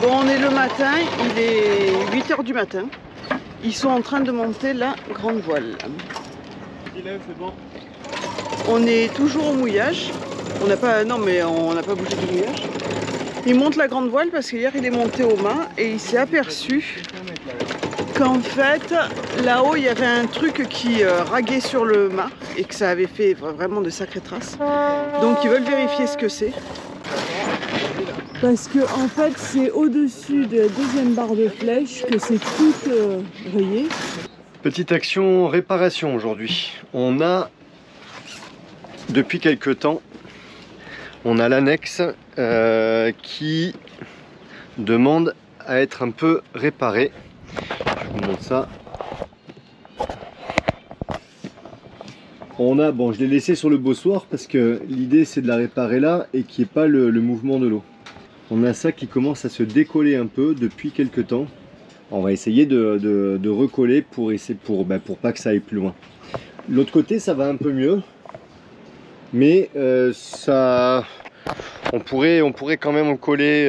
Bon, on est le matin, il est 8 h du matin. Ils sont en train de monter la grande voile. C'est bon. On est toujours au mouillage. On n'a pas, non mais on n'a pas bougé du mouillage. Il monte la grande voile parce qu'hier il est monté au mât et il s'est aperçu qu'en fait là-haut il y avait un truc qui raguait sur le mât et que ça avait fait vraiment de sacrées traces. Donc ils veulent vérifier ce que c'est. Parce que en fait c'est au-dessus de la deuxième barre de flèche que c'est tout rayé. Petite action réparation aujourd'hui. On a depuis quelque temps, on a l'annexe qui demande à être un peu réparée. Je vous montre ça. On a, bon, je l'ai laissé sur le bossoir parce que l'idée c'est de la réparer là et qu'il n'y ait pas le mouvement de l'eau. On a ça qui commence à se décoller un peu depuis quelques temps. On va essayer de recoller pour pas que ça aille plus loin. L'autre côté ça va un peu mieux, mais on pourrait quand même coller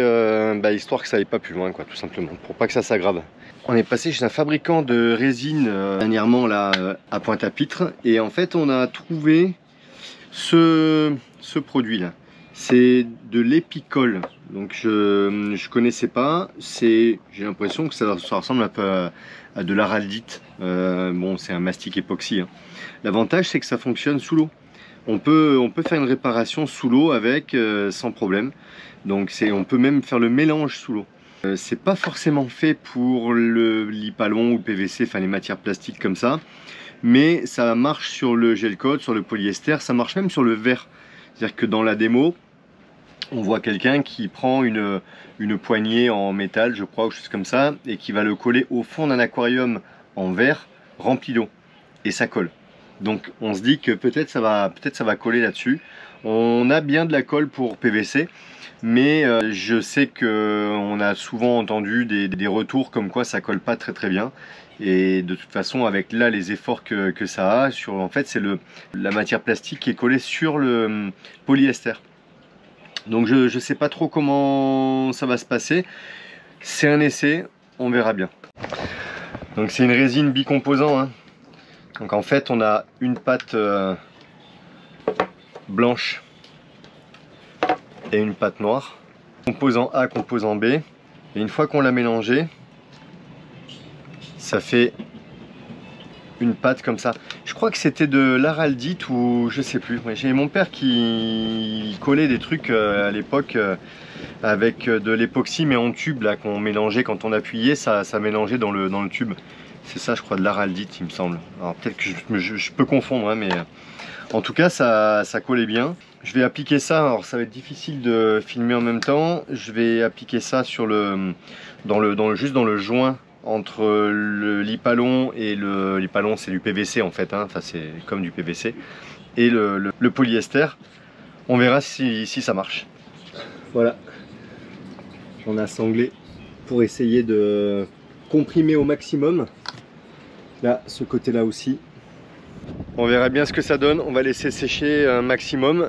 histoire que ça aille pas plus loin, quoi, tout simplement, pour pas que ça s'aggrave. On est passé chez un fabricant de résine dernièrement là à Pointe-à-Pitre et en fait on a trouvé ce produit là. C'est de l'épicole, donc je connaissais pas. J'ai l'impression que ça ressemble un peu à de l'araldite. Bon, c'est un mastic époxy, hein. L'avantage c'est que ça fonctionne sous l'eau. On peut faire une réparation sous l'eau avec sans problème. Donc on peut même faire le mélange sous l'eau. C'est pas forcément fait pour l'hypalon ou le PVC, enfin les matières plastiques comme ça, mais ça marche sur le gel coat, sur le polyester, ça marche même sur le verre. C'est-à-dire que dans la démo, on voit quelqu'un qui prend une poignée en métal, je crois, ou quelque chose comme ça, et qui va le coller au fond d'un aquarium en verre rempli d'eau, et ça colle. Donc on se dit que peut-être ça va coller là-dessus. On a bien de la colle pour PVC, mais je sais qu'on a souvent entendu des retours comme quoi ça colle pas très bien. Et de toute façon, avec là les efforts que ça a, en fait c'est la matière plastique qui est collée sur le polyester. Donc je sais pas trop comment ça va se passer. C'est un essai, on verra bien. Donc c'est une résine bicomposant, hein. Donc en fait on a une pâte blanche et une pâte noire. Composant A, composant B. Et une fois qu'on l'a mélangé, ça fait une pâte comme ça. Je crois que c'était de l'araldite ou je sais plus. J'ai mon père qui collait des trucs à l'époque avec de l'époxy mais en tube là qu'on mélangeait quand on appuyait, ça mélangeait dans le tube. C'est ça, je crois, de l'araldite, il me semble. Alors peut-être que je peux confondre, hein, mais en tout cas ça collait bien. Je vais appliquer ça, alors ça va être difficile de filmer en même temps. Je vais appliquer ça sur juste dans le joint entre l'hypalon et l'hypalon, c'est du PVC en fait, hein. Enfin c'est comme du PVC, et le polyester. On verra si ça marche. Voilà, j'en ai assemblé pour essayer de comprimer au maximum. Là, ce côté là aussi. On verra bien ce que ça donne. On va laisser sécher un maximum.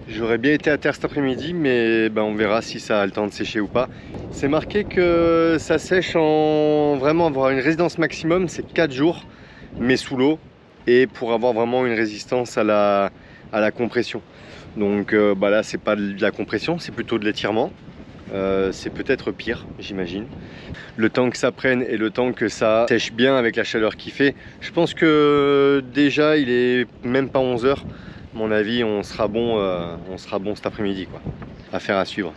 J'aurais bien été à terre cet après-midi, mais on verra si ça a le temps de sécher ou pas. C'est marqué que ça sèche vraiment avoir une résistance maximum, c'est 4 jours, mais sous l'eau, et pour avoir vraiment une résistance à la compression. Donc là, c'est pas de la compression, c'est plutôt de l'étirement. C'est peut-être pire, j'imagine. Le temps que ça prenne et le temps que ça sèche bien avec la chaleur qu'il fait, je pense que déjà il est même pas 11 h. À mon avis, on sera bon cet après-midi, quoi. Affaire à suivre.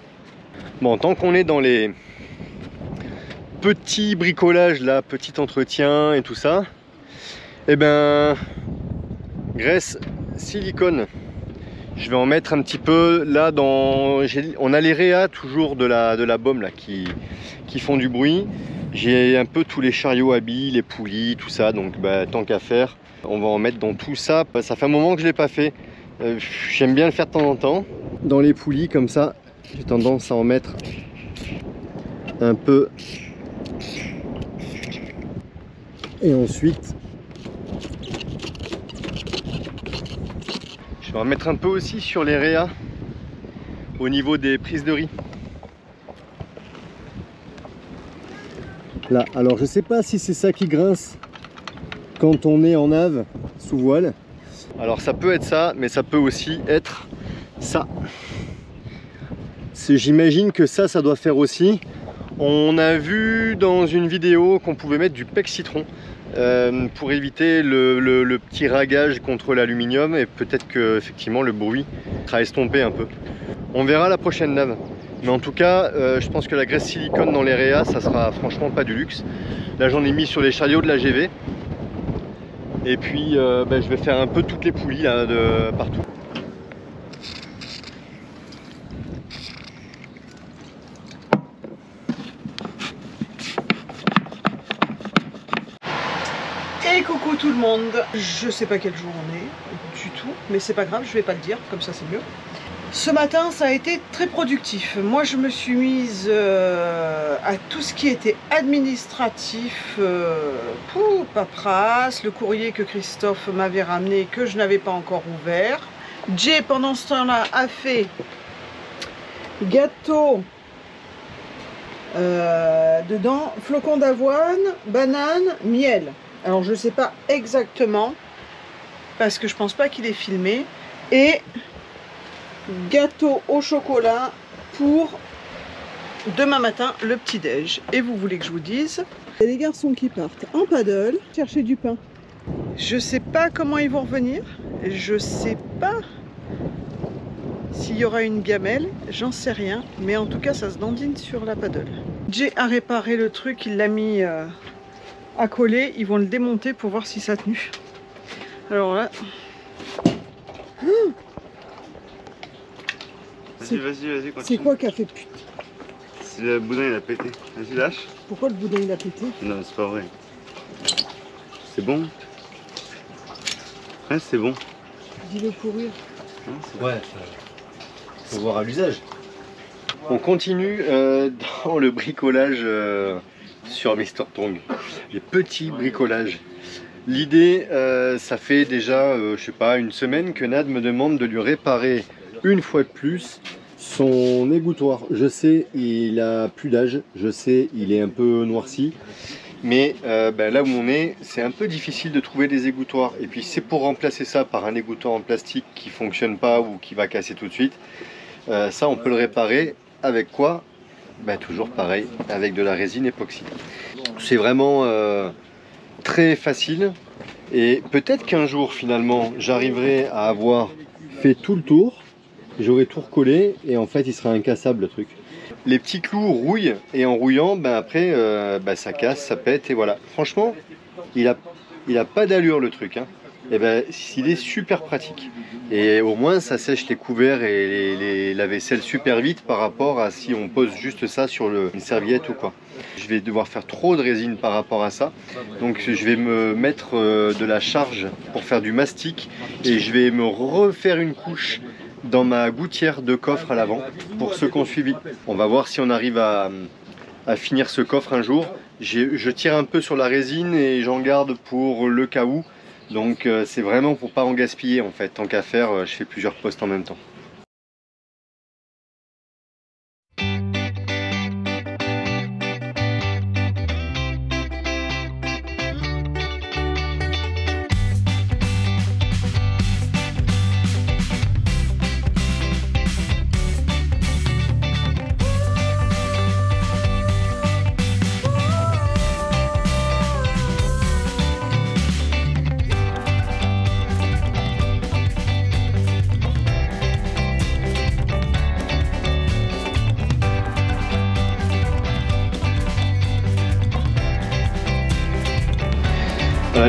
Bon, tant qu'on est dans les petits bricolages là, petit entretien et tout ça, graisse silicone. Je vais en mettre un petit peu là on a les réas toujours de la baume là qui font du bruit. J'ai un peu tous les chariots à billes, les poulies, tout ça, donc tant qu'à faire, on va en mettre dans tout ça. Ça fait un moment que je l'ai pas fait. J'aime bien le faire de temps en temps. Dans les poulies comme ça, j'ai tendance à en mettre un peu. Et ensuite, je vais en mettre un peu aussi sur les réas au niveau des prises de riz. Là, alors je sais pas si c'est ça qui grince quand on est en nave sous voile. Alors ça peut être ça, mais ça peut aussi être ça. J'imagine que ça doit faire aussi. On a vu dans une vidéo qu'on pouvait mettre du pec citron pour éviter le petit ragage contre l'aluminium, et peut-être que effectivement le bruit sera estompé un peu. On verra la prochaine nave. Mais en tout cas, je pense que la graisse silicone dans les réas, ça sera franchement pas du luxe. Là, j'en ai mis sur les chariots de la GV. Et puis, je vais faire un peu toutes les poulies là, de partout. Et coucou tout le monde. Je sais pas quel jour on est du tout, mais c'est pas grave, je vais pas le dire, comme ça c'est mieux. Ce matin, ça a été très productif. Moi, je me suis mise à tout ce qui était administratif, pour paperasse, le courrier que Christophe m'avait ramené, que je n'avais pas encore ouvert. Jay, pendant ce temps-là, a fait gâteau dedans, flocons d'avoine, banane, miel. Alors, je ne sais pas exactement, parce que je pense pas qu'il est filmé. Et gâteau au chocolat pour demain matin, le petit-déj. Et vous voulez que je vous dise, il y a des garçons qui partent en paddle chercher du pain. Je sais pas comment ils vont revenir. Je sais pas s'il y aura une gamelle. J'en sais rien. Mais en tout cas, ça se dandine sur la paddle. Jay a réparé le truc. Il l'a mis à coller. Ils vont le démonter pour voir si ça a tenu. Alors là... Vas-y, continue. C'est quoi qui a fait pute? Le boudin il a pété. Vas-y, lâche. Pourquoi le boudin il a pété? Non, c'est pas vrai. C'est bon? Ouais, c'est bon. Dis-le pour rire. Ouais, faut voir à l'usage. On continue dans le bricolage sur Mr Tong. Les petits bricolages. L'idée, ça fait déjà, je sais pas, une semaine que Nad me demande de lui réparer une fois de plus son égouttoir. Je sais, il a plus d'âge, je sais, il est un peu noirci, mais là où on est, c'est un peu difficile de trouver des égouttoirs. Et puis c'est pour remplacer ça par un égouttoir en plastique qui fonctionne pas ou qui va casser tout de suite. Ça, on peut le réparer avec quoi? Toujours pareil, avec de la résine époxy. C'est vraiment très facile, et peut-être qu'un jour finalement j'arriverai à avoir fait tout le tour. J'aurais tout recollé et en fait il sera incassable le truc. Les petits clous rouillent et en rouillant, après ça casse, ça pète et voilà. Franchement, il a pas d'allure le truc. Hein. Et il est super pratique. Et au moins ça sèche les couverts et la vaisselle super vite par rapport à si on pose juste ça sur une serviette ou quoi. Je vais devoir faire trop de résine par rapport à ça. Donc je vais me mettre de la charge pour faire du mastic et je vais me refaire une couche dans ma gouttière de coffre à l'avant pour ceux qui ont suivi. On va voir si on arrive à finir ce coffre un jour. Je tire un peu sur la résine et j'en garde pour le cas où. Donc c'est vraiment pour pas en gaspiller en fait. Tant qu'à faire, je fais plusieurs postes en même temps.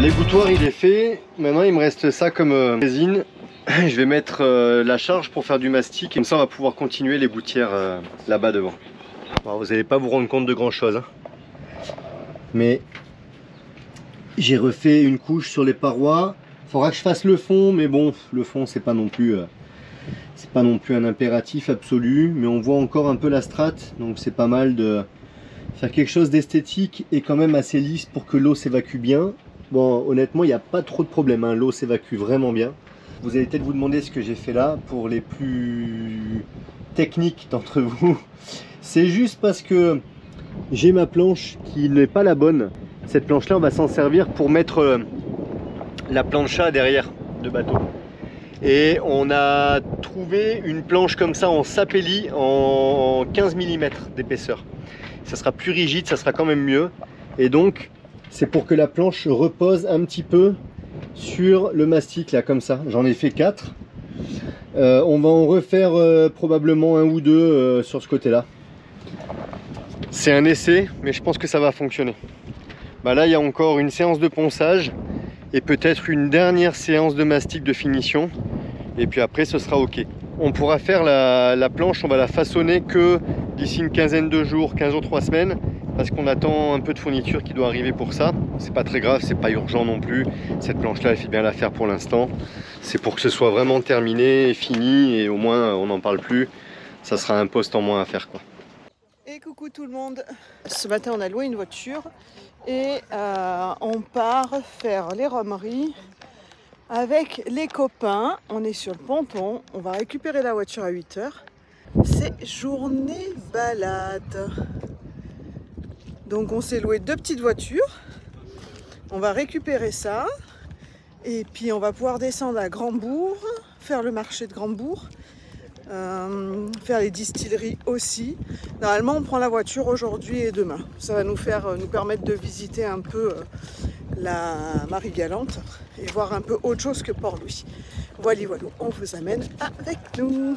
L'égouttoir il est fait, maintenant il me reste ça comme résine. Je vais mettre la charge pour faire du mastic, comme ça on va pouvoir continuer les gouttières là-bas devant. Alors, vous n'allez pas vous rendre compte de grand chose, hein. Mais j'ai refait une couche sur les parois. Il faudra que je fasse le fond, mais bon, le fond c'est pas non plus un impératif absolu, mais on voit encore un peu la strate, donc c'est pas mal de faire quelque chose d'esthétique et quand même assez lisse pour que l'eau s'évacue bien. Bon, honnêtement, il n'y a pas trop de problème, hein. L'eau s'évacue vraiment bien. Vous allez peut-être vous demander ce que j'ai fait là. Pour les plus techniques d'entre vous, c'est juste parce que j'ai ma planche qui n'est pas la bonne. Cette planche là on va s'en servir pour mettre la plancha derrière de bateau. Et on a trouvé une planche comme ça en sapelli en 15 mm d'épaisseur. Ça sera plus rigide, ça sera quand même mieux. Et donc c'est pour que la planche repose un petit peu sur le mastic là comme ça. J'en ai fait 4. On va en refaire probablement 1 ou 2 sur ce côté là. C'est un essai mais je pense que ça va fonctionner. Bah là il y a encore une séance de ponçage et peut-être une dernière séance de mastic de finition. Et puis après ce sera ok. On pourra faire la planche, on va la façonner que d'ici une quinzaine de jours, 15 jours, 3 semaines. Parce qu'on attend un peu de fourniture qui doit arriver pour ça. C'est pas très grave, c'est pas urgent non plus. Cette planche là elle fait bien l'affaire pour l'instant. C'est pour que ce soit vraiment terminé, fini et au moins on n'en parle plus. Ça sera un poste en moins à faire quoi. Et coucou tout le monde. Ce matin on a loué une voiture et on part faire les romeries avec les copains. On est sur le ponton, on va récupérer la voiture à 8 h. C'est journée balade. Donc on s'est loué 2 petites voitures. On va récupérer ça et puis on va pouvoir descendre à Grandbourg, faire le marché de Grandbourg, faire les distilleries aussi. Normalement on prend la voiture aujourd'hui et demain. Ça va nous permettre de visiter un peu la Marie-Galante et voir un peu autre chose que Port-Louis. Voilà, on vous amène avec nous.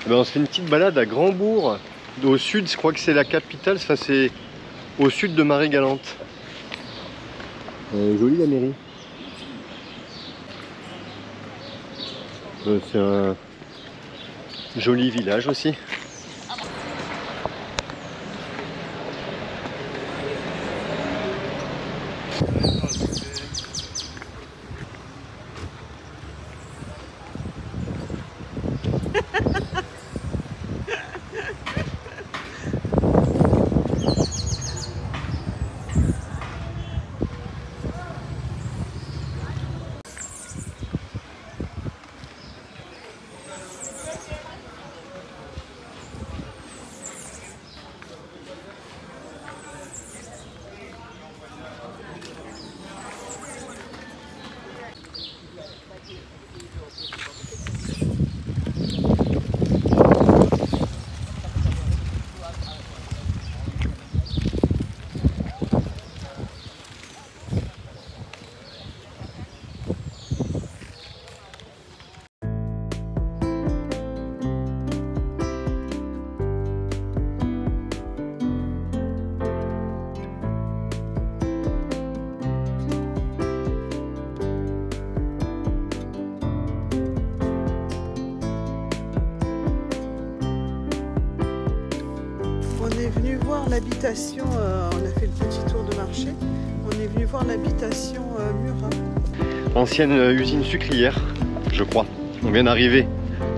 Ben on se fait une petite balade à Grandbourg, au sud, je crois que c'est la capitale, enfin, c'est au sud de Marie-Galante. Jolie la mairie. C'est un joli village aussi. L'habitation, on a fait le petit tour de marché, on est venu voir l'habitation Murat. Ancienne usine sucrière, je crois. On vient d'arriver.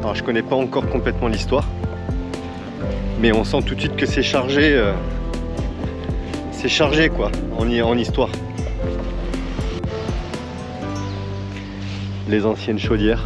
Alors je connais pas encore complètement l'histoire, mais on sent tout de suite que c'est chargé quoi, en histoire. Les anciennes chaudières.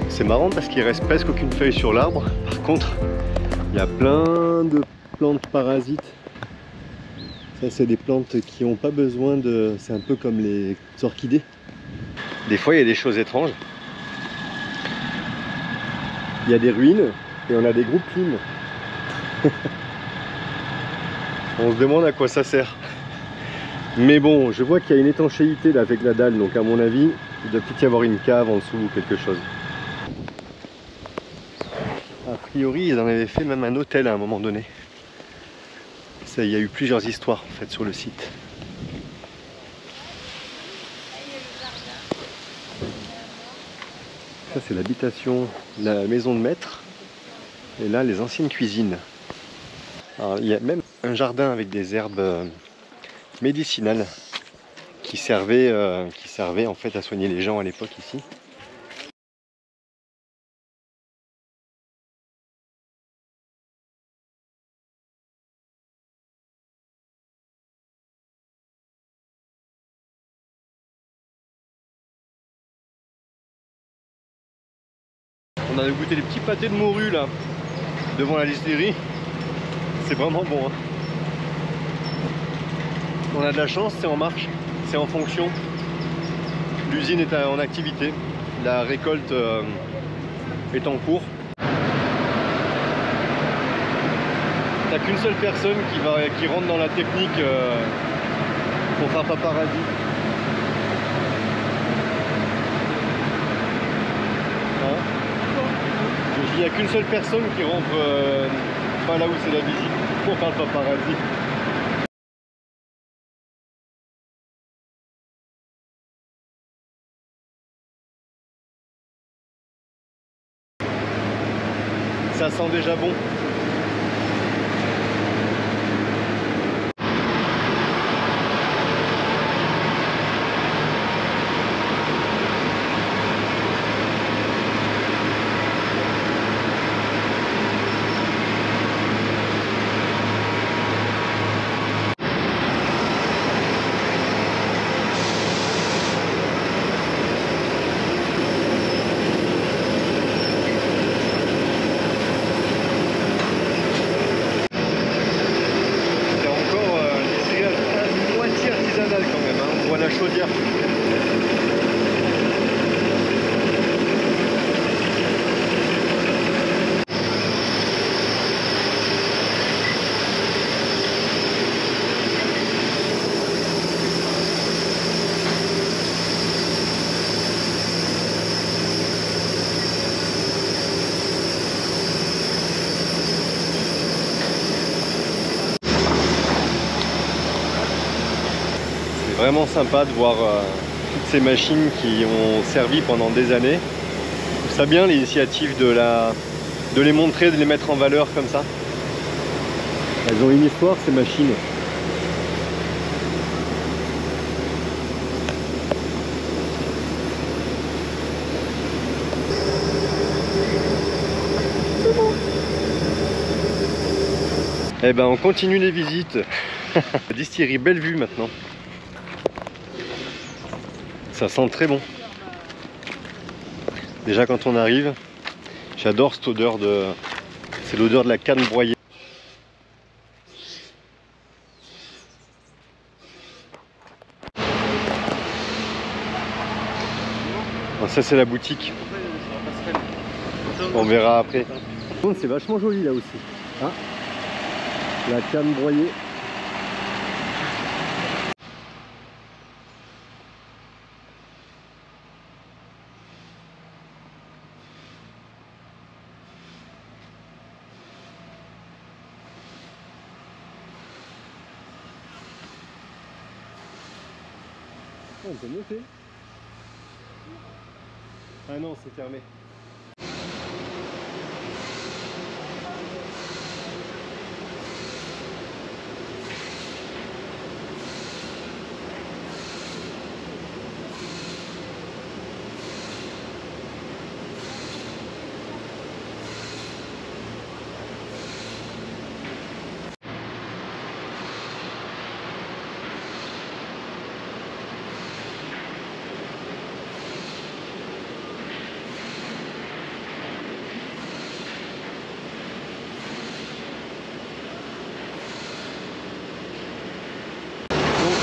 C'est marrant parce qu'il reste presque aucune feuille sur l'arbre. Par contre, il y a plein de plantes parasites. Ça, c'est des plantes qui n'ont pas besoin de... C'est un peu comme les orchidées. Des fois, il y a des choses étranges. Il y a des ruines et on a des groupes lignes. On se demande à quoi ça sert. Mais bon, je vois qu'il y a une étanchéité là avec la dalle, donc à mon avis, il doit peut-être y avoir une cave en dessous ou quelque chose. A priori, ils en avaient fait même un hôtel à un moment donné. Ça, il y a eu plusieurs histoires en fait sur le site. Ça c'est l'habitation, la maison de maître. Et là les anciennes cuisines. Alors, il y a même un jardin avec des herbes médicinales qui servaient en fait à soigner les gens à l'époque ici. On a goûté les petits pâtés de morue là, devant la distillerie. C'est vraiment bon. Hein. On a de la chance, c'est en marche, c'est en fonction. L'usine est en activité, la récolte est en cours. T'as qu'une seule personne qui rentre dans la technique pour faire paparazzi. Il n'y a qu'une seule personne qui rentre pas là où c'est la visite pour faire le paparazzi. Ça sent déjà bon. Chaudière. C'est vraiment sympa de voir toutes ces machines qui ont servi pendant des années. Je trouve ça bien l'initiative de les montrer, de les mettre en valeur comme ça. Elles ont une histoire ces machines. Eh ben on continue les visites. Distillerie Bellevue maintenant. Ça sent très bon. Déjà quand on arrive, j'adore cette odeur de... C'est l'odeur de la canne broyée. Bon, ça c'est la boutique. On verra après. C'est vachement joli là aussi. Hein, la canne broyée. On peut monter. Ah non, c'est fermé.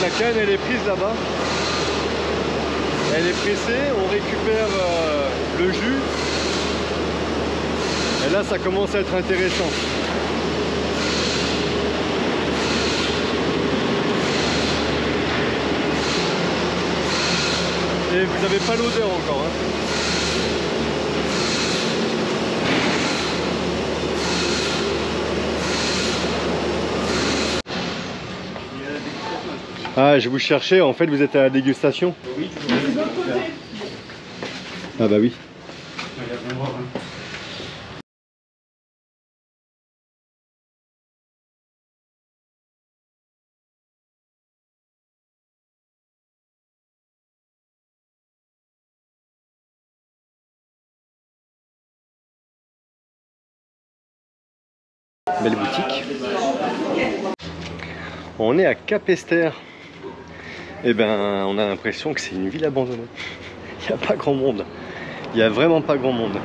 La canne elle est prise là-bas, elle est pressée, on récupère le jus et là ça commence à être intéressant. Et vous n'avez pas l'odeur encore hein. Ah, je vous cherchais, en fait vous êtes à la dégustation. Oui, toujours. Ah bah oui. Belle boutique. On est à Capesterre. Et ben, on a l'impression que c'est une ville abandonnée. Il n'y a pas grand monde. Il n'y a vraiment pas grand monde.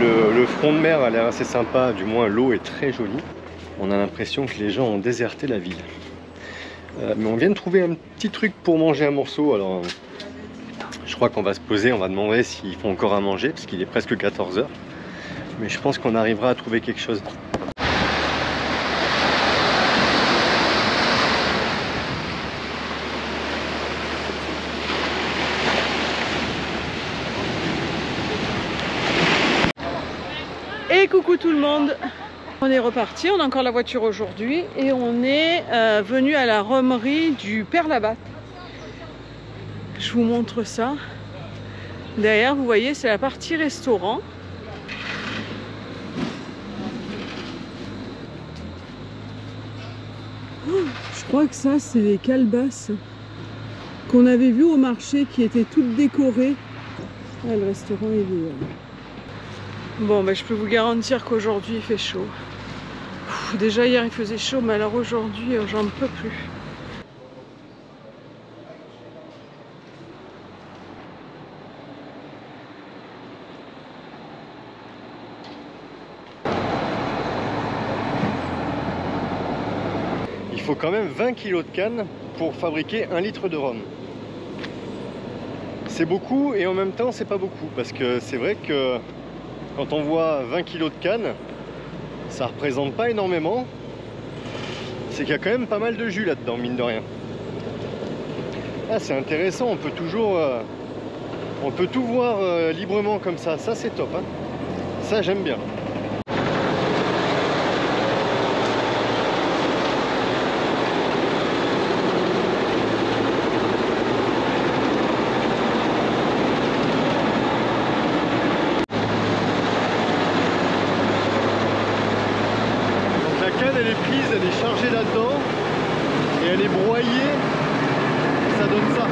Le front de mer a l'air assez sympa, du moins l'eau est très jolie. On a l'impression que les gens ont déserté la ville. Mais on vient de trouver un petit truc pour manger un morceau. Alors, je crois qu'on va se poser, on va demander s'ils font encore à manger, parce qu'il est presque 14 h. Mais je pense qu'on arrivera à trouver quelque chose. Et coucou tout le monde, on est reparti, on a encore la voiture aujourd'hui et on est venu à la romerie du Père Labatte. Je vous montre ça. Derrière, vous voyez, c'est la partie restaurant. Oh, je crois que ça, c'est les calebasses qu'on avait vues au marché qui étaient toutes décorées. Ah, le restaurant, il est... Bon, ben, je peux vous garantir qu'aujourd'hui il fait chaud. Déjà hier il faisait chaud, mais alors aujourd'hui j'en peux plus. Il faut quand même 20 kg de canne pour fabriquer 1 litre de rhum. C'est beaucoup et en même temps c'est pas beaucoup, parce que c'est vrai que quand on voit 20 kg de canne, ça représente pas énormément. C'est qu'il y a quand même pas mal de jus là-dedans, mine de rien. Ah, c'est intéressant, on peut toujours... on peut tout voir librement comme ça c'est top, hein. Ça j'aime bien. Elle est prise, elle est chargée là-dedans et elle est broyée, ça donne ça.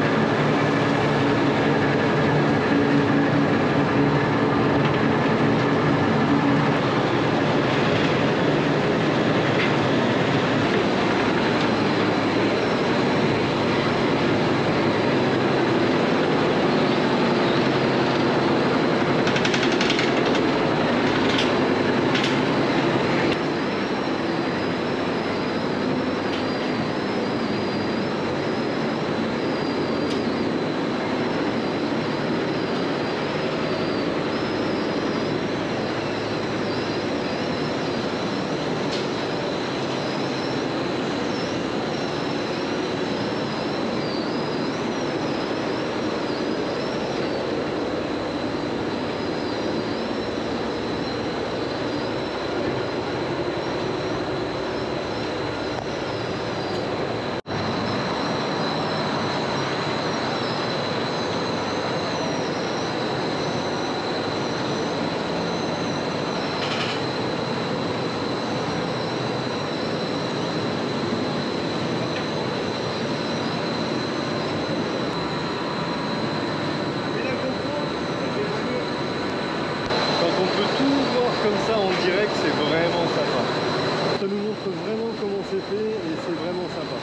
On peut tout voir comme ça en direct, c'est vraiment sympa. Ça nous montre vraiment comment c'est fait et c'est vraiment sympa.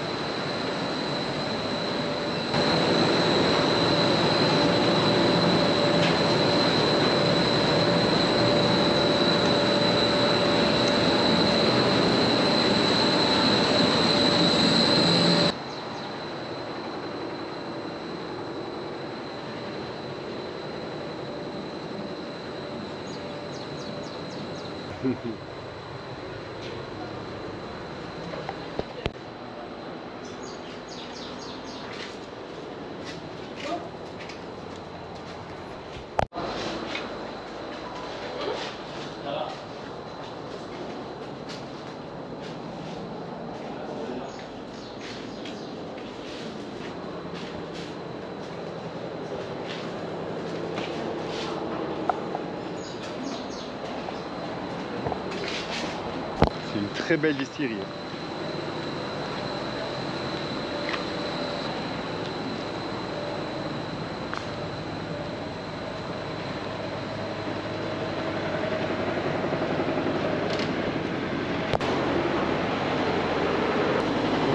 très belle distillerie.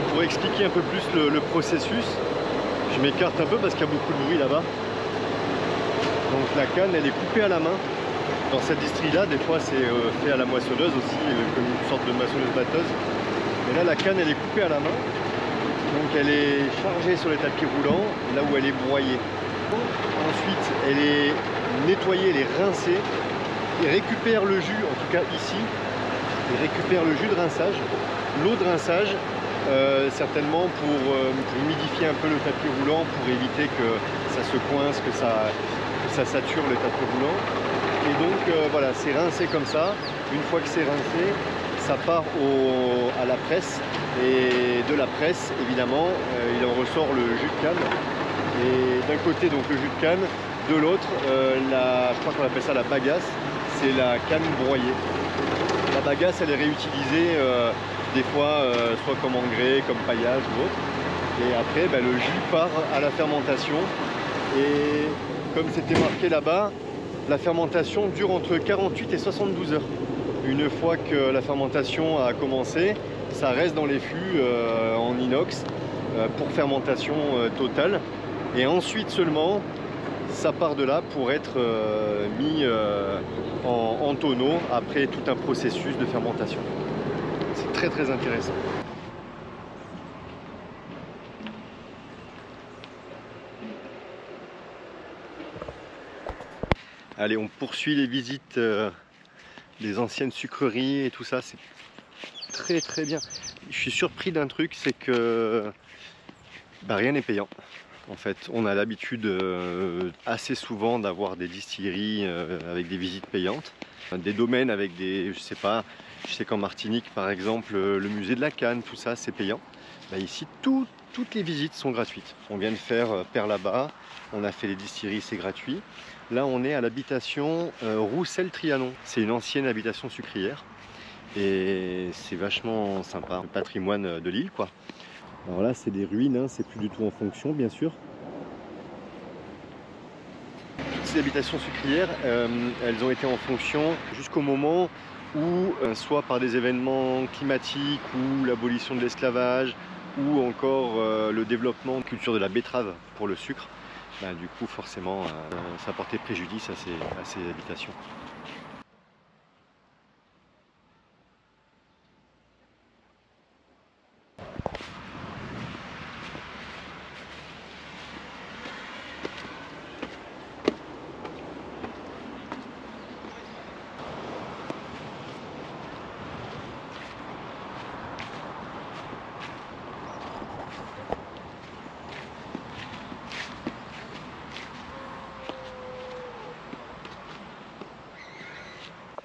Pour expliquer un peu plus le processus, je m'écarte un peu parce qu'il y a beaucoup de bruit là-bas. Donc la canne, elle est coupée à la main. Dans cette distillerie-là, des fois c'est fait à la moissonneuse aussi, comme une sorte de moissonneuse-batteuse. Mais là, la canne, elle est coupée à la main. Donc elle est chargée sur les tapis roulants, là où elle est broyée. Ensuite, elle est nettoyée, elle est rincée. Il récupère le jus, en tout cas ici, il récupère le jus de rinçage, l'eau de rinçage, certainement pour humidifier un peu le tapis roulant, pour éviter que ça se coince, que ça sature le tapis roulant. Et donc voilà, c'est rincé comme ça. Une fois que c'est rincé, ça part à la presse. Et de la presse, évidemment, il en ressort le jus de canne. Et d'un côté, donc le jus de canne, de l'autre, je crois qu'on appelle ça la bagasse, c'est la canne broyée. La bagasse, elle est réutilisée des fois soit comme engrais, comme paillage ou autre. Et après, le jus part à la fermentation. Et comme c'était marqué là-bas, la fermentation dure entre 48 et 72 heures. Une fois que la fermentation a commencé, ça reste dans les fûts en inox pour fermentation totale. Et ensuite seulement, ça part de là pour être mis en tonneau après tout un processus de fermentation. C'est très très intéressant. Allez, on poursuit les visites des anciennes sucreries et tout ça, c'est très très bien. Je suis surpris d'un truc, c'est que rien n'est payant. En fait, on a l'habitude assez souvent d'avoir des distilleries avec des visites payantes, des domaines avec des, je sais qu'en Martinique par exemple, le musée de la canne, tout ça c'est payant. Ici, toutes les visites sont gratuites. On vient de faire Perlaba, on a fait les distilleries, c'est gratuit. Là, on est à l'habitation Roussel-Trianon. C'est une ancienne habitation sucrière et c'est vachement sympa, le patrimoine de l'île, quoi. Alors là, c'est des ruines, hein, c'est plus du tout en fonction, bien sûr. Toutes ces habitations sucrières, elles ont été en fonction jusqu'au moment où, soit par des événements climatiques ou l'abolition de l'esclavage, ou encore le développement de culture de la betterave pour le sucre, du coup forcément ça portait préjudice à ces habitations.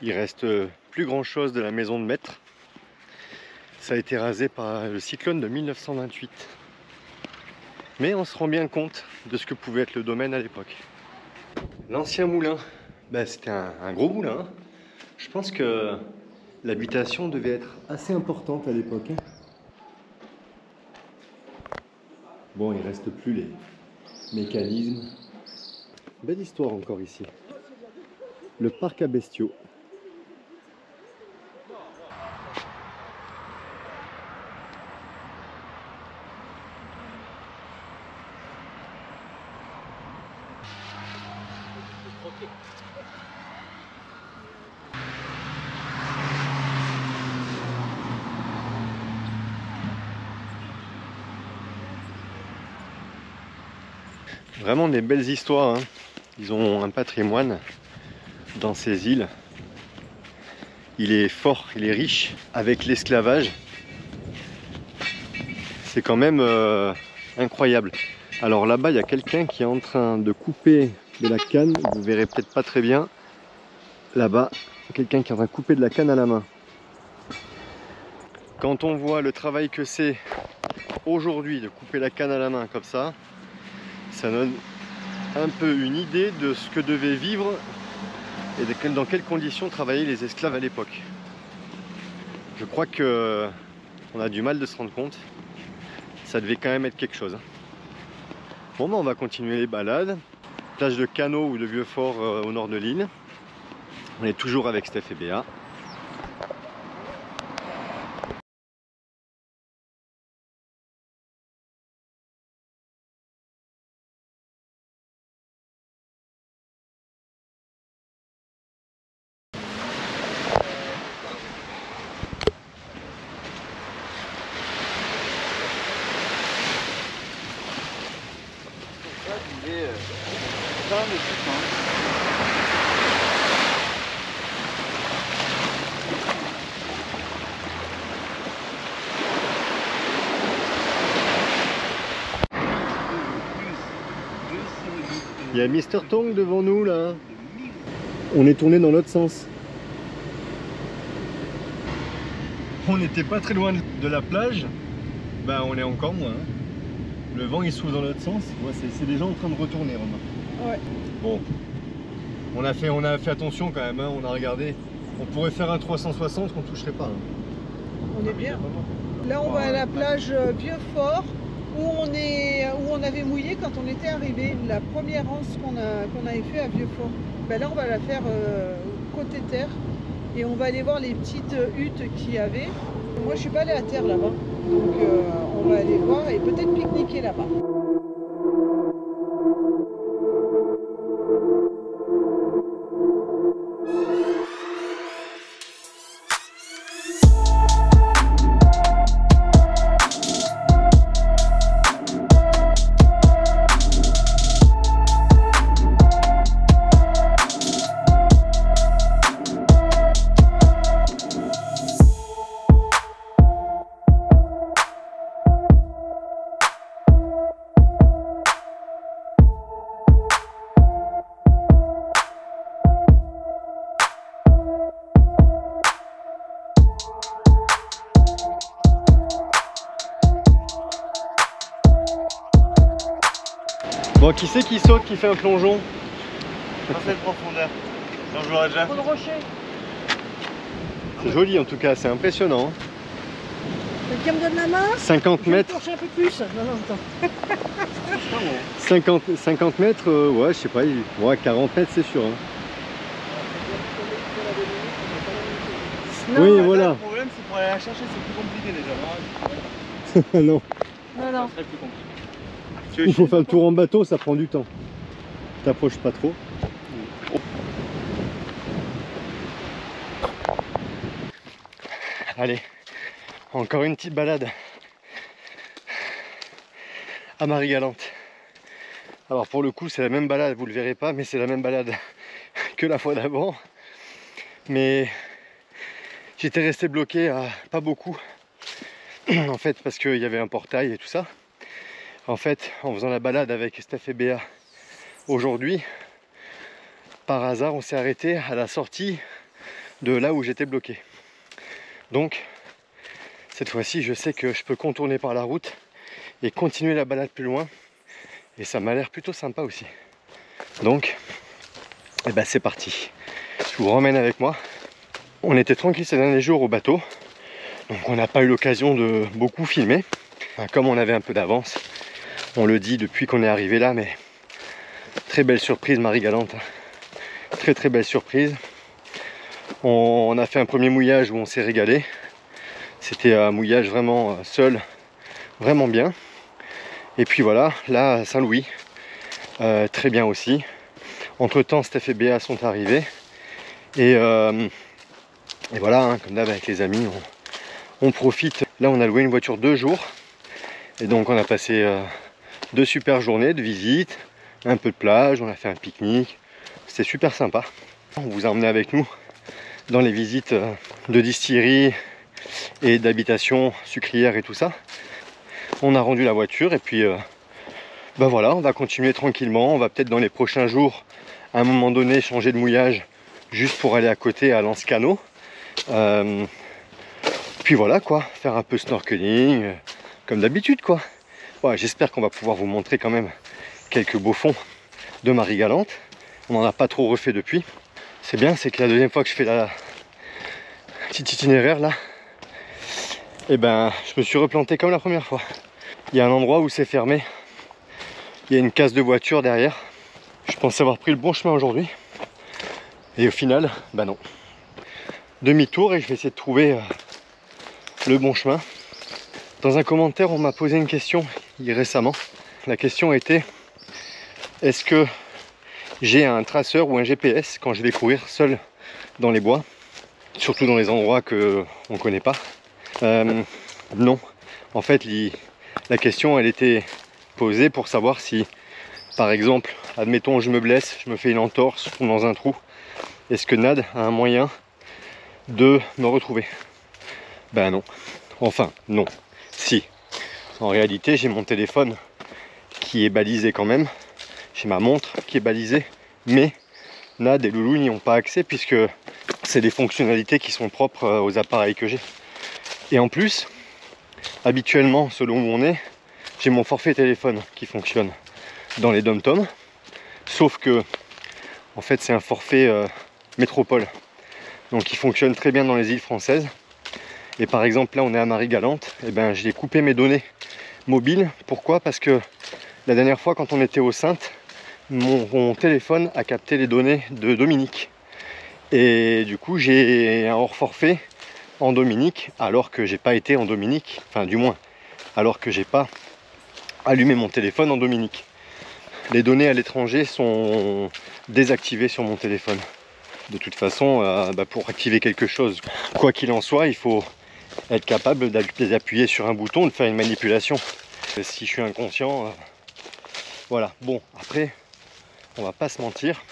Il reste plus grand chose de la maison de maître. Ça a été rasé par le cyclone de 1928. Mais on se rend bien compte de ce que pouvait être le domaine à l'époque. L'ancien moulin, c'était un gros moulin. Hein. Je pense que l'habitation devait être assez importante à l'époque. Hein. Bon, il reste plus les mécanismes. Belle histoire encore ici. Le parc à bestiaux. Vraiment des belles histoires, hein. Ils ont un patrimoine dans ces îles. Il est fort, il est riche. Avec l'esclavage, c'est quand même incroyable. Alors là-bas, il y a quelqu'un qui est en train de couper de la canne. Vous verrez peut-être pas très bien. Là-bas, quelqu'un qui est en train de couper de la canne à la main. Quand on voit le travail que c'est aujourd'hui de couper la canne à la main comme ça donne un peu une idée de ce que devaient vivre et dans quelles conditions travaillaient les esclaves à l'époque. Je crois que on a du mal de se rendre compte. Ça devait quand même être quelque chose. Bon, ben on va continuer les balades. Plage de Cano ou de Vieux-Fort au nord de l'île. On est toujours avec Steph et Béa. Il y a Mister Tong devant nous là. On est tourné dans l'autre sens. On n'était pas très loin de la plage. Ben on est encore moins. Le vent il souffle dans l'autre sens. Ouais, c'est déjà en train de retourner, Romain. Ouais. Bon. On a fait attention quand même, hein. On a regardé. On pourrait faire un 360 qu'on toucherait pas. Hein. On est bien. Là on va à la plage Vieux-Fort où on avait mouillé quand on était arrivé. La première anse qu'on avait fait à Vieux-Fort. Ben là on va la faire côté terre et on va aller voir les petites huttes qu'il y avait. Moi je suis pas allée à terre là-bas. Donc on va aller voir et peut-être pique-niquer là-bas. Bon, qui c'est qui saute, qui fait un plongeon? Parfait de profondeur. Non, je l'aurais déjà Pour le rocher. C'est joli en tout cas, c'est impressionnant. Quelqu'un me donne la main? 50 mètres. Un peu plus. Non, attends. 50 mètres, ouais, je sais pas, ouais, 40 mètres c'est sûr. Hein. Non, oui, voilà. Le problème, c'est pour aller la chercher, c'est plus compliqué déjà. Non, Non. Ça serait plus compliqué. il faut faire le tour en bateau, ça prend du temps. T'approches pas trop. Allez, encore une petite balade à Marie-Galante. Alors pour le coup c'est la même balade, vous le verrez pas, mais c'est la même balade que la fois d'avant. Mais j'étais resté bloqué à pas beaucoup, en fait parce qu'il y avait un portail et tout ça. En fait, en faisant la balade avec Steph et Béa aujourd'hui, par hasard on s'est arrêté à la sortie de là où j'étais bloqué. Donc cette fois-ci je sais que je peux contourner par la route et continuer la balade plus loin, et ça m'a l'air plutôt sympa aussi. Donc eh ben c'est parti, je vous ramène avec moi. On était tranquille ces derniers jours au bateau, donc on n'a pas eu l'occasion de beaucoup filmer, comme on avait un peu d'avance. On le dit depuis qu'on est arrivé là, mais très belle surprise Marie-Galante, très très belle surprise. On a fait un premier mouillage où on s'est régalé. C'était un mouillage vraiment seul, vraiment bien. Et puis voilà, là à Saint-Louis, très bien aussi. Entre temps, Steph et Béa sont arrivés. Et voilà, hein, comme d'hab avec les amis, on profite. Là on a loué une voiture 2 jours. Et donc on a passé 2 super journées de visite, un peu de plage, on a fait un pique-nique. C'était super sympa. On vous a emmené avec nous dans les visites de distillerie et d'habitation sucrière et tout ça. On a rendu la voiture et puis ben voilà, on va continuer tranquillement. On va peut-être dans les prochains jours à un moment donné changer de mouillage juste pour aller à côté à l'Anse Cano. Puis voilà quoi, faire un peu snorkeling comme d'habitude quoi. Ouais, j'espère qu'on va pouvoir vous montrer quand même quelques beaux fonds de Marie-Galante. On n'en a pas trop refait depuis. C'est bien, c'est que la deuxième fois que je fais la petite itinéraire là, Et ben je me suis replanté comme la première fois. Il y a un endroit où c'est fermé. Il y a une case de voiture derrière. Je pensais avoir pris le bon chemin aujourd'hui. Et au final, bah non. Demi-tour et je vais essayer de trouver le bon chemin. Dans un commentaire, on m'a posé une question récemment. La question était: est-ce que j'ai un traceur ou un GPS quand je vais courir seul dans les bois, surtout dans les endroits que on connaît pas? Non. En fait, la question, elle était posée pour savoir si, par exemple, admettons, je me blesse, je me fais une entorse, je tombe dans un trou. Est-ce que Nad a un moyen de me retrouver? Ben non. Enfin, non. Si. En réalité, j'ai mon téléphone qui est balisé quand même. J'ai ma montre qui est balisée. Mais Nad et Loulou n'y ont pas accès puisque c'est des fonctionnalités qui sont propres aux appareils que j'ai. Et en plus, habituellement, selon où on est, j'ai mon forfait téléphone qui fonctionne dans les dom-toms. Sauf que, en fait, c'est un forfait métropole. Donc il fonctionne très bien dans les îles françaises. Et par exemple, là, on est à Marie-Galante. Et ben, j'ai coupé mes données mobiles. Pourquoi? Parce que la dernière fois, quand on était aux Saintes, mon téléphone a capté les données de Dominique. Et du coup, j'ai un hors forfait en Dominique, alors que j'ai pas été en Dominique. Enfin, du moins, alors que j'ai pas allumé mon téléphone en Dominique. Les données à l'étranger sont désactivées sur mon téléphone. De toute façon, pour activer quelque chose, quoi qu'il en soit, il faut être capable d'appuyer sur un bouton, de faire une manipulation. Si je suis inconscient, voilà. Bon, après, on va pas se mentir,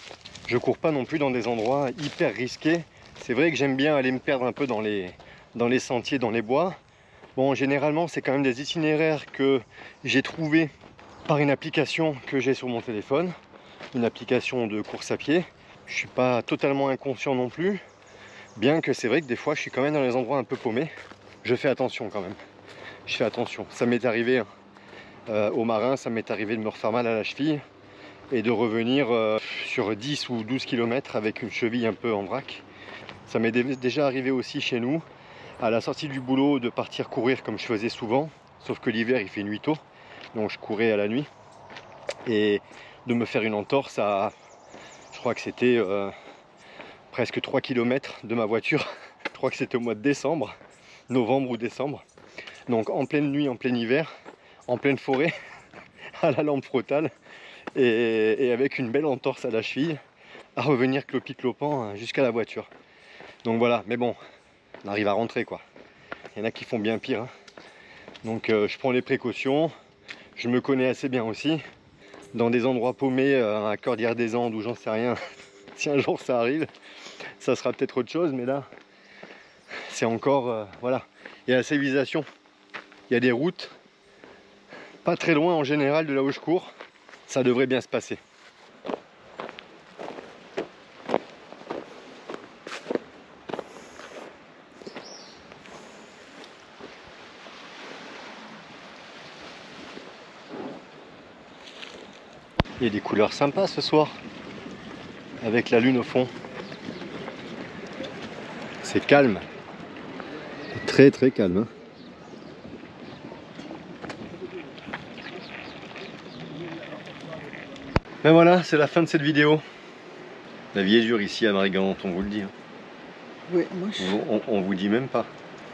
je cours pas non plus dans des endroits hyper risqués. C'est vrai que j'aime bien aller me perdre un peu dans les sentiers, dans les bois. Bon, généralement, c'est quand même des itinéraires que j'ai trouvés par une application que j'ai sur mon téléphone, une application de course à pied. Je suis pas totalement inconscient non plus, bien que c'est vrai que des fois je suis quand même dans les endroits un peu paumés. Je fais attention quand même, je fais attention. Ça m'est arrivé au marin, ça m'est arrivé de me refaire mal à la cheville et de revenir sur 10 ou 12 km avec une cheville un peu en vrac. Ça m'est déjà arrivé aussi chez nous, à la sortie du boulot, de partir courir comme je faisais souvent, sauf que l'hiver il fait nuit tôt, donc je courais à la nuit, et de me faire une entorse à, je crois que c'était presque 3 km de ma voiture. Je crois que c'était au mois de décembre, novembre ou décembre. Donc en pleine nuit, en plein hiver, en pleine forêt, à la lampe frontale, et avec une belle entorse à la cheville, à revenir clopi-clopant jusqu'à la voiture. Donc voilà, mais bon, on arrive à rentrer quoi. Il y en a qui font bien pire. Hein. Donc je prends les précautions, je me connais assez bien aussi. Dans des endroits paumés, à Cordillère des Andes ou j'en sais rien, si un jour ça arrive, ça sera peut-être autre chose, mais là, c'est encore, voilà. Il y a la civilisation, il y a des routes, pas très loin en général de là où je cours, ça devrait bien se passer. Il y a des couleurs sympas ce soir, avec la lune au fond. C'est calme, c'est très très calme. Hein. Ben voilà, c'est la fin de cette vidéo. La vie est dure ici à Marie-Galante, on vous le dit. Hein. Oui, moi je... on vous dit même pas.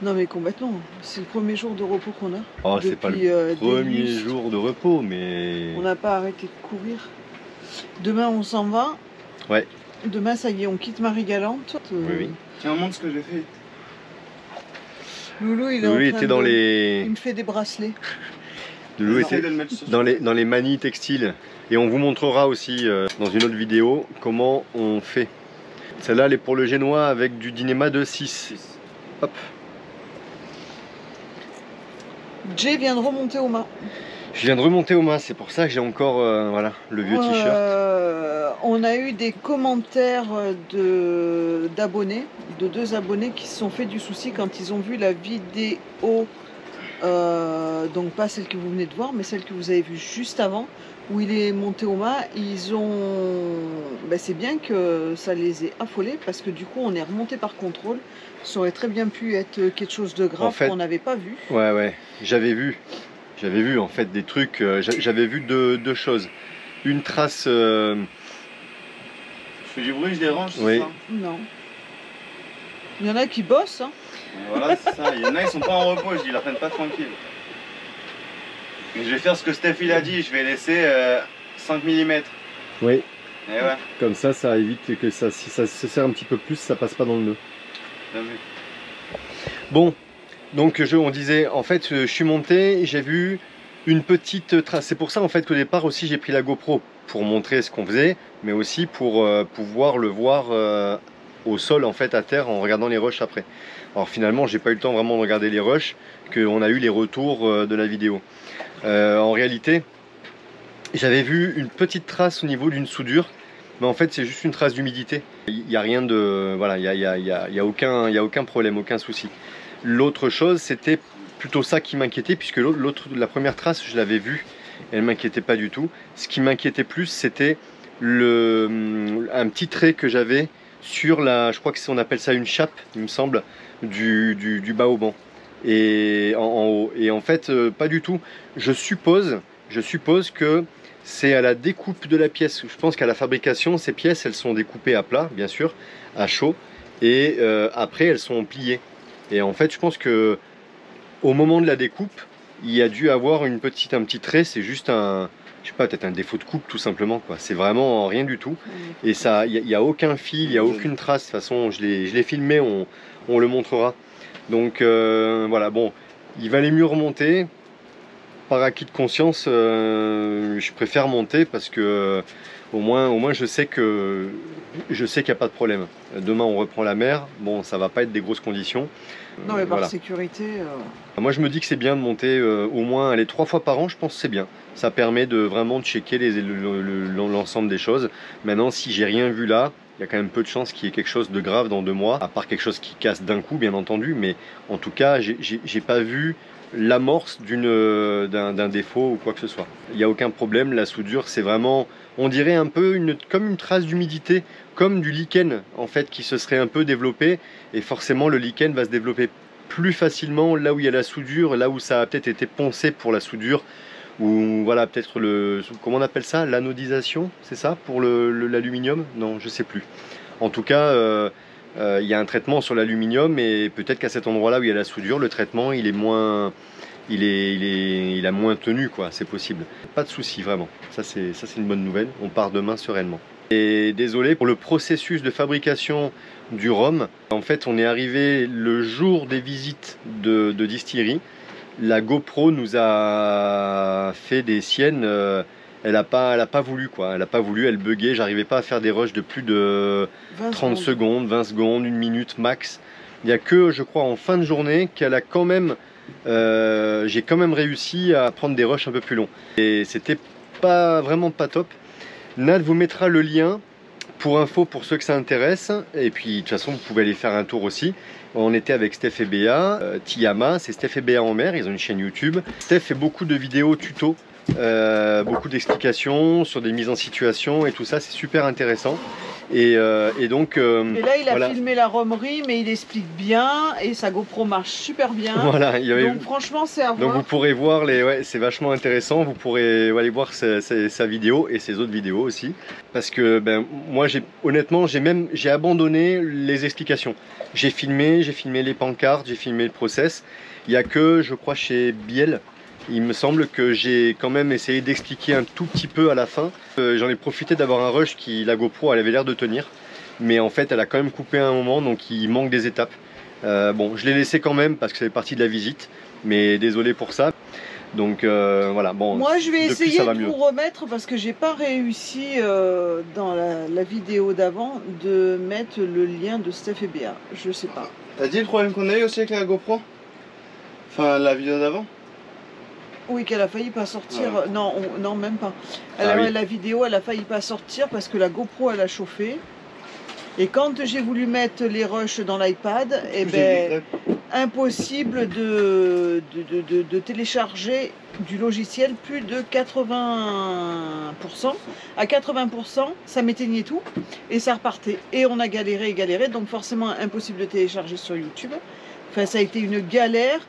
Non mais complètement, c'est le premier jour de repos qu'on a. Oh, c'est pas le premier jour de repos, mais... On n'a pas arrêté de courir. Demain on s'en va. Ouais. Demain ça y est, on quitte Marie-Galante. Oui, oui. Tiens, montre ce que j'ai fait. Loulou, il est Loulou en train était dans de... les... Il me fait des bracelets. Loulou Essaye était de le mettre sur dans les manies textiles. Et on vous montrera aussi dans une autre vidéo comment on fait. Celle-là, elle est pour le génois avec du Dynéma de 6. Hop. Jay vient de remonter au mât. Je viens de remonter au mât, c'est pour ça que j'ai encore voilà, le vieux t-shirt. On a eu des commentaires d'abonnés, de 2 abonnés qui se sont fait du souci quand ils ont vu la vidéo Donc pas celle que vous venez de voir, mais celle que vous avez vue juste avant, où il est monté au mât. Ils ont... Ben, c'est bien que ça les ait affolés, parce que du coup on est remonté par contrôle. Ça aurait très bien pu être quelque chose de grave En fait, qu'on n'avait pas vu. Ouais, j'avais vu en fait des trucs, j'avais vu deux choses. Une trace... Je fais du bruit, je dérange, oui. c'est ça? Non. Il y en a qui bossent, hein. Voilà, c'est ça. Il y en a, ils sont pas en repos, je dis, ils la prennent pas tranquille. Mais je vais faire ce que Steph il a dit, je vais laisser 5 mm. Oui, Et ouais, comme ça évite que ça, si ça se serre un petit peu plus, ça passe pas dans le nœud. bien vu. Bon, donc on disait, en fait, je suis monté et j'ai vu une petite trace. C'est pour ça en fait qu'au départ aussi j'ai pris la GoPro pour montrer ce qu'on faisait, mais aussi pour pouvoir le voir au sol en fait, à terre, en regardant les rushs après. Alors finalement j'ai pas eu le temps vraiment de regarder les rushs, qu'on a eu les retours de la vidéo. En réalité j'avais vu une petite trace au niveau d'une soudure, mais en fait c'est juste une trace d'humidité. Il n'y a rien de... Voilà, il y a aucun problème, aucun souci. L'autre chose, c'était plutôt ça qui m'inquiétait, puisque la première trace, je l'avais vue, elle ne m'inquiétait pas du tout. Ce qui m'inquiétait plus, c'était un petit trait que j'avais sur la... Je crois que on appelle ça une chape, il me semble, du bas au banc. Et en haut. Et en fait, pas du tout. Je suppose que c'est à la découpe de la pièce. Je pense qu'à la fabrication, ces pièces, elles sont découpées à plat, bien sûr, à chaud, et après, elles sont pliées. Et en fait, je pense que au moment de la découpe, il y a dû avoir un petit trait. C'est juste un, je sais pas, peut-être un défaut de coupe, tout simplement, quoi. C'est vraiment rien du tout. Et ça, il n'y a aucun fil, il n'y a aucune trace. De toute façon, je l'ai filmé, on le montrera. Donc voilà, bon, il valait mieux remonter. Par acquis de conscience, je préfère monter parce que au moins je sais qu'il n'y a pas de problème. Demain on reprend la mer, bon ça va pas être des grosses conditions. Non mais par voilà. sécurité... Moi je me dis que c'est bien de monter au moins aller 3 fois par an, je pense que c'est bien. Ça permet de vraiment checker l'ensemble des choses. Maintenant si j'ai rien vu là, il y a quand même peu de chances qu'il y ait quelque chose de grave dans 2 mois, à part quelque chose qui casse d'un coup bien entendu, mais en tout cas j'ai pas vu l'amorce d'un défaut ou quoi que ce soit. Il n'y a aucun problème, la soudure c'est vraiment, on dirait un peu comme une trace d'humidité, comme du lichen en fait qui se serait un peu développé, et forcément le lichen va se développer plus facilement là où il y a la soudure, là où ça a peut-être été poncé pour la soudure, ou voilà peut-être comment on appelle ça, l'anodisation, c'est ça pour l'aluminium? Non, je sais plus. En tout cas, il y a un traitement sur l'aluminium, et peut-être qu'à cet endroit-là où il y a la soudure, le traitement il est moins, il a moins tenu, quoi. C'est possible. Pas de souci vraiment. Ça c'est une bonne nouvelle. On part demain sereinement. Et désolé pour le processus de fabrication du rhum. En fait, on est arrivé le jour des visites de distillerie. La GoPro nous a fait des siennes. Elle a pas voulu, quoi. Elle a pas voulu, elle buguait. J'arrivais pas à faire des rushs de plus de 30 secondes, 20 secondes, 1 minute max. Il n'y a que, je crois, en fin de journée qu'elle a quand même... j'ai quand même réussi à prendre des rushs un peu plus longs. Et c'était vraiment pas top. Nad vous mettra le lien pour info pour ceux que ça intéresse. Et puis, de toute façon, vous pouvez aller faire un tour aussi. On était avec Steph et Béa, Tiyama, c'est Steph et Béa en mer, ils ont une chaîne YouTube. Steph fait beaucoup de vidéos tuto, beaucoup d'explications sur des mises en situation et tout ça, c'est super intéressant. Et donc... et là il a voilà. filmé la romerie, mais il explique bien, et sa GoPro marche super bien. Voilà, donc franchement c'est à voir. Donc vous pourrez voir, c'est vachement intéressant, vous pourrez aller voir sa vidéo et ses autres vidéos aussi. Parce que moi honnêtement j'ai abandonné les explications. J'ai filmé les pancartes, j'ai filmé le process. Il n'y a que, je crois, chez Biel, il me semble que j'ai quand même essayé d'expliquer un tout petit peu à la fin. J'en ai profité d'avoir un rush la GoPro elle avait l'air de tenir. Mais en fait elle a quand même coupé à un moment, donc il manque des étapes. Bon, je l'ai laissé quand même parce que c'est partie de la visite. Mais désolé pour ça. Donc voilà, bon. Moi je vais essayer de mieux. vous remettre, parce que j'ai pas réussi dans la vidéo d'avant de mettre le lien de Steph et Béa. Je sais pas. T'as dit le problème qu'on a eu aussi avec la GoPro? Enfin, la vidéo d'avant? Oui, qu'elle a failli pas sortir. Ouais. Non, même pas. Oui. La vidéo, elle a failli pas sortir parce que la GoPro, elle a chauffé. Et quand j'ai voulu mettre les rushs dans l'iPad, impossible de télécharger du logiciel plus de 80%. À 80%, ça m'éteignait tout et ça repartait. Et on a galéré et galéré, donc forcément impossible de télécharger sur YouTube. Enfin, ça a été une galère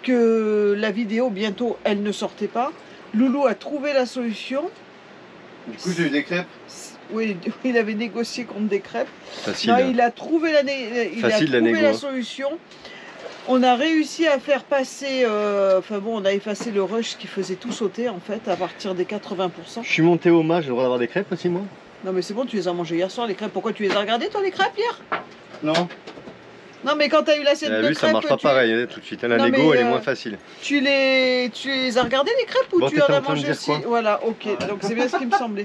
que la vidéo, bientôt, elle ne sortait pas. Loulou a trouvé la solution. Du coup, j'ai eu des crêpes. Oui, il avait négocié contre des crêpes. Facile. Non, il a trouvé la solution. On a réussi à faire passer, enfin bon, on a effacé le rush qui faisait tout sauter en fait à partir des 80%. Je suis monté au mât, j'ai le droit d'avoir des crêpes aussi moi? Non mais c'est bon, tu les as mangées hier soir les crêpes. Pourquoi tu les as regardées toi les crêpes hier? Non. Non mais quand tu as eu l'assiette de vu, crêpes... ça marche pas pareil hein, tout de suite. La Non, Lego mais, elle est moins facile. Tu les as regardées les crêpes ou Bon, tu en as en train de mangé dire aussi? quoi? Voilà, ok, donc c'est bien ce qui me semblait.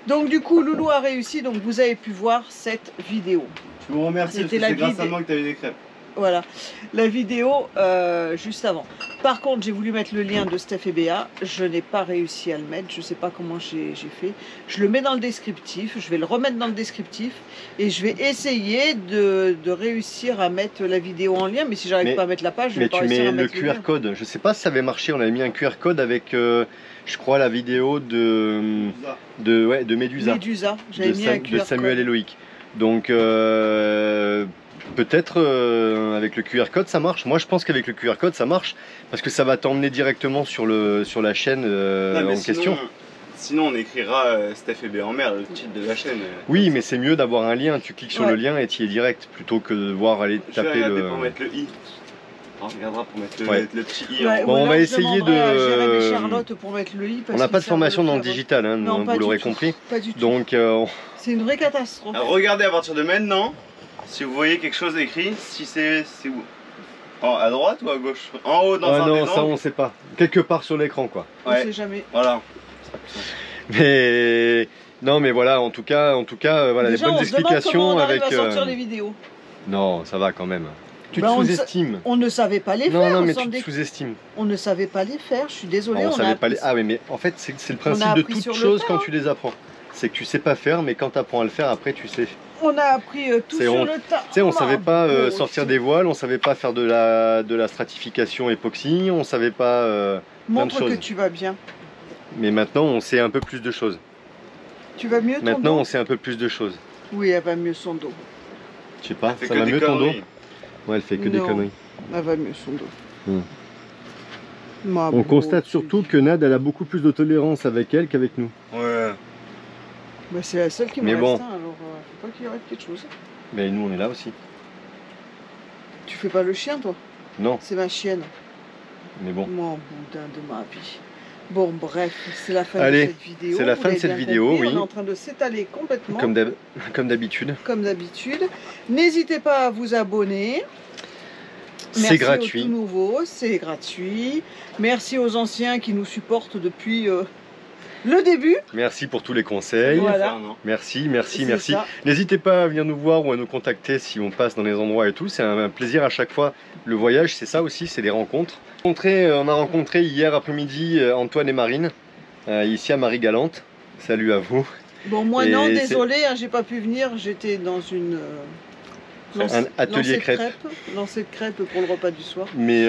Donc du coup Loulou a réussi, donc vous avez pu voir cette vidéo. Je vous remercie parce que c'est grâce à moi que tu as eu des crêpes. Voilà, la vidéo juste avant. Par contre, j'ai voulu mettre le lien de Steph et Béa. Je n'ai pas réussi à le mettre. Je ne sais pas comment j'ai fait. Je le mets dans le descriptif. Je vais le remettre dans le descriptif. Et je vais essayer de réussir à mettre la vidéo en lien. Mais si j'arrive pas à mettre la page, je vais pas réussir à mettre le QR code. Je ne sais pas si ça avait marché. On avait mis un QR code avec, je crois, la vidéo de Médusa. Médusa. J'avais mis un QR de Samuel code. et Loïc. Donc... peut-être avec le QR code ça marche. Moi je pense qu'avec le QR code ça marche parce que ça va t'emmener directement sur la chaîne en question. Sinon on écrira Steph et Béa en mer, le titre de la chaîne. Oui mais c'est mieux d'avoir un lien, tu cliques sur le lien et tu y es direct plutôt que de voir aller taper le... pour mettre le i. On regardera pour mettre le petit i. Bon, on va essayer de... Jérémy et Charlotte pour mettre le i. On n'a pas de formation dans le digital, hein, non, vous l'aurez compris. Pas du tout. Donc c'est une vraie catastrophe. Alors, regardez à partir de maintenant. Si vous voyez quelque chose écrit, si c'est où? À droite ou à gauche? En haut dans un non, des ça angles. on sait pas. Quelque part sur l'écran quoi. On sait jamais. Voilà. Mais non mais voilà, en tout cas voilà, déjà, les bonnes explications on avec. À sortir les vidéos. Non, ça va quand même. Tu te on sous-estimes. On ne savait pas les faire. Non mais tu te sous-estimes. On ne savait pas les faire. Je suis désolée. On savait pas les... Ah oui mais en fait c'est le principe de toute chose quand tu les apprends. C'est que tu sais pas faire, mais quand tu apprends à le faire, après tu sais. On a appris tout sur le tas. Tu sais, on savait pas sortir des voiles, on savait pas faire de la stratification époxy, on savait pas montre que tu vas bien. Mais maintenant, on sait un peu plus de choses. Tu vas mieux ton Maintenant, dos? on sait un peu plus de choses. Oui, elle va mieux son dos. Je sais pas, ça va mieux ton dos? Ouais, elle fait que des conneries. Elle va mieux son dos. On constate surtout que Nad, elle a beaucoup plus de tolérance avec elle qu'avec nous. Ouais. Bah, c'est la seule qui me reste, alors faut pas qu'il y arrive quelque chose. Mais nous on est là aussi. Tu fais pas le chien toi? Non. C'est ma chienne. Mais bon. Mon boudin de ma vie. Bon bref, c'est la fin de cette vidéo. C'est la fin de cette vidéo, oui. On est en train de s'étaler complètement. Comme d'habitude. Comme d'habitude. N'hésitez pas à vous abonner. C'est gratuit. Aux tout nouveau, c'est gratuit. Merci aux anciens qui nous supportent depuis le début. Merci pour tous les conseils. Voilà. Merci. N'hésitez pas à venir nous voir ou à nous contacter si on passe dans les endroits et tout. C'est un plaisir à chaque fois. Le voyage, c'est ça aussi, c'est des rencontres. On a rencontré hier après-midi Antoine et Marine, ici à Marie-Galante. Salut à vous. Bon, moi non, désolé, j'ai pas pu venir. J'étais dans une... un atelier crêpes. Lancer de crêpes pour le repas du soir. Mais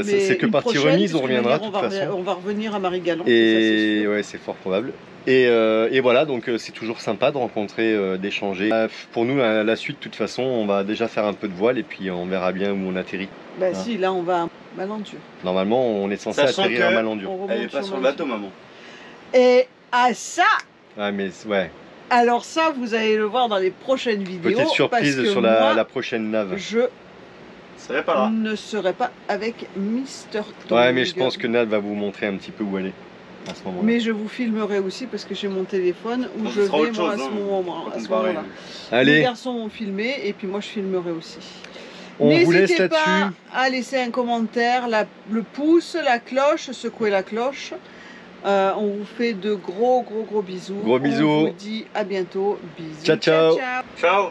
c'est que partie remise, on reviendra de toute façon. On va revenir à Marie-Galante. Et ouais, c'est fort probable. Et voilà, donc c'est toujours sympa de rencontrer, d'échanger. Pour nous, la suite, de toute façon, on va déjà faire un peu de voile et puis on verra bien où on atterrit. Bah si, là on va à Malandur. Normalement, on est censé atterrir à Malandur. Elle est pas sur le bateau, maman. Et à ça. Ouais, mais ouais. Alors ça, vous allez le voir dans les prochaines vidéos. Petite surprise sur la prochaine nave. Je ne serai pas avec Mister Tom. Ouais, mais je pense que Nad va vous montrer un petit peu où elle est à ce moment-là. Mais je vous filmerai aussi parce que j'ai mon téléphone où je vais moi à ce moment-là. Allez. Les garçons vont filmer et puis moi je filmerai aussi. On vous laisse là-dessus. N'hésitez pas à laisser un commentaire, le pouce, la cloche, secouer la cloche. On vous fait de gros bisous. Gros bisous. On vous dit à bientôt. Bisous. Ciao. Ciao.